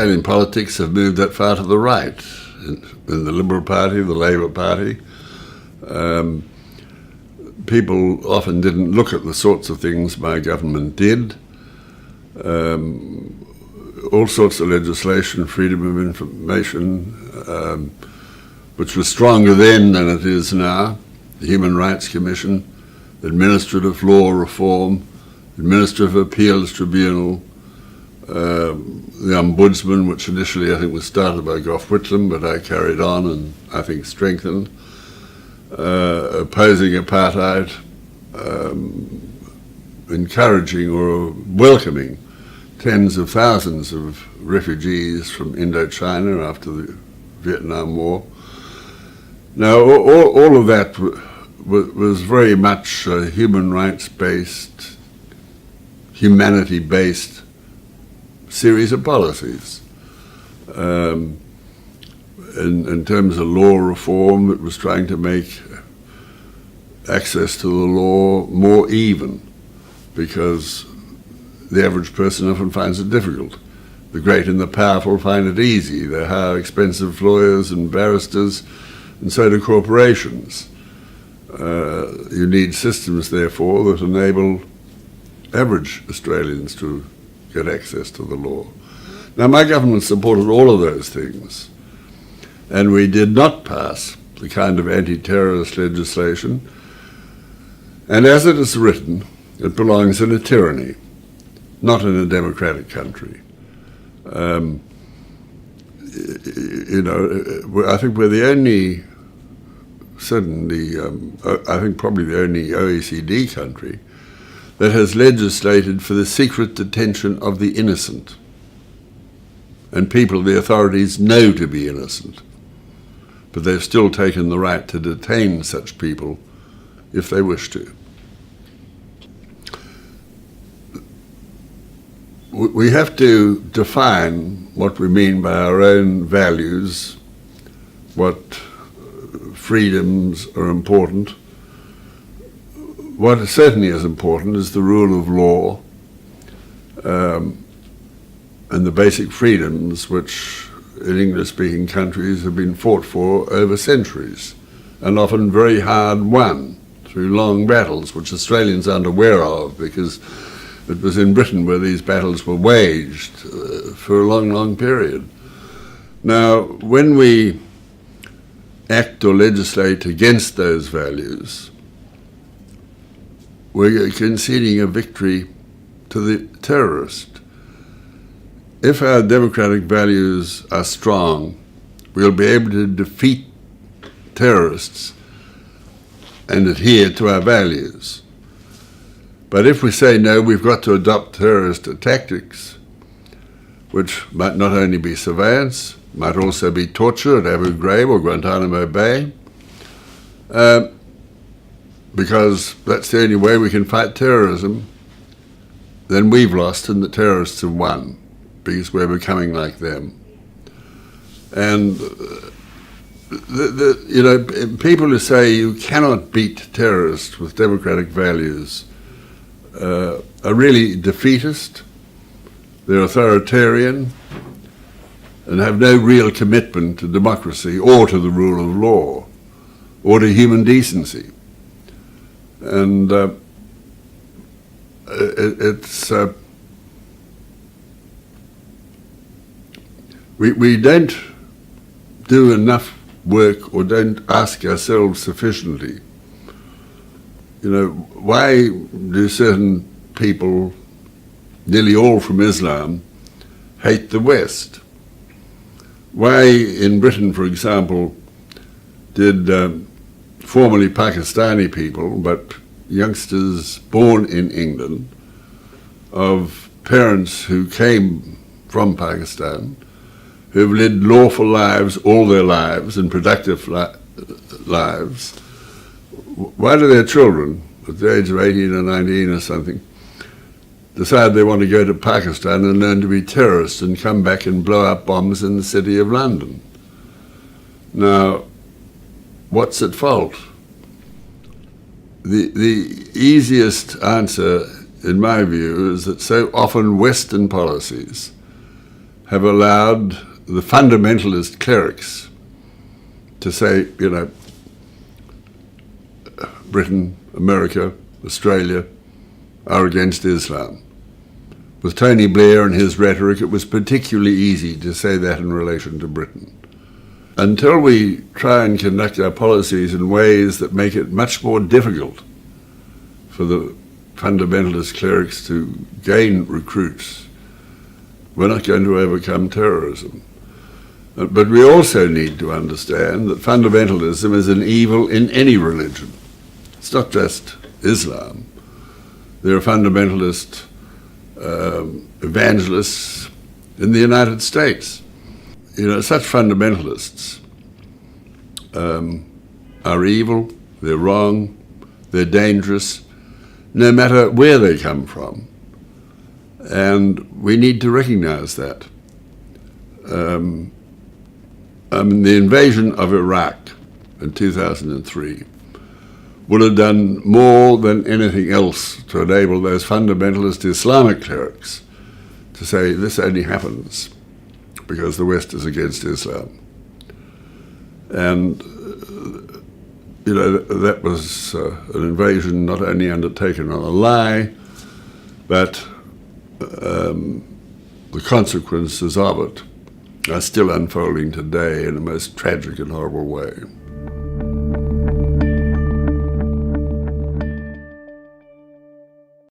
Australian politics have moved that far to the right. In the Liberal Party, the Labor Party, people often didn't look at the sorts of things my government did. All sorts of legislation, freedom of information, which was stronger then than it is now, the Human Rights Commission, administrative law reform, administrative appeals tribunal, the Ombudsman, which initially I think was started by Gough Whitlam, but I carried on and I think strengthened, opposing apartheid, encouraging or welcoming tens of thousands of refugees from Indochina after the Vietnam War. Now, all of that was very much a human rights-based, humanity-based series of policies. In terms of law reform, it was trying to make access to the law more even, because the average person often finds it difficult. The great and the powerful find it easy. They hire expensive lawyers and barristers, and so do corporations. You need systems, therefore, that enable average Australians to get access to the law. Now, my government supported all of those things, and we did not pass the kind of anti-terrorist legislation, and as it is written, it belongs in a tyranny, not in a democratic country. I think we're the only, certainly, I think probably the only OECD country that has legislated for the secret detention of the innocent, and people the authorities know to be innocent, but they've still taken the right to detain such people if they wish to. We have to define what we mean by our own values, what freedoms are important. What certainly is important is the rule of law and the basic freedoms which in English-speaking countries have been fought for over centuries and often very hard won through long battles, which Australians aren't aware of because it was in Britain where these battles were waged for a long, long period. Now, when we act or legislate against those values, we're conceding a victory to the terrorist. If our democratic values are strong, we'll be able to defeat terrorists and adhere to our values. But if we say, no, we've got to adopt terrorist tactics, which might not only be surveillance, might also be torture at Abu Ghraib or Guantanamo Bay, because that's the only way we can fight terrorism, then we've lost and the terrorists have won, because we're becoming like them. And people who say you cannot beat terrorists with democratic values are really defeatist, they're authoritarian, and have no real commitment to democracy or to the rule of law or to human decency. And we don't do enough work or don't ask ourselves sufficiently, why do certain people, nearly all from Islam, hate the West? Why in Britain, for example, did formerly Pakistani people, but youngsters born in England, of parents who came from Pakistan, who've led lawful lives all their lives and productive lives, why do their children, at the age of 18 or 19 or something, decide they want to go to Pakistan and learn to be terrorists and come back and blow up bombs in the city of London? Now, what's at fault? The easiest answer, in my view, is that so often Western policies have allowed the fundamentalist clerics to say, Britain, America, Australia are against Islam. With Tony Blair and his rhetoric, it was particularly easy to say that in relation to Britain. Until we try and conduct our policies in ways that make it much more difficult for the fundamentalist clerics to gain recruits, we're not going to overcome terrorism. But we also need to understand that fundamentalism is an evil in any religion. It's not just Islam. There are fundamentalist evangelists in the United States. Such fundamentalists are evil, they're wrong, they're dangerous, no matter where they come from. And we need to recognize that. The invasion of Iraq in 2003 would have done more than anything else to enable those fundamentalist Islamic clerics to say this only happens because the West is against Islam. And, that was an invasion not only undertaken on a lie, but the consequences of it are still unfolding today in a most tragic and horrible way.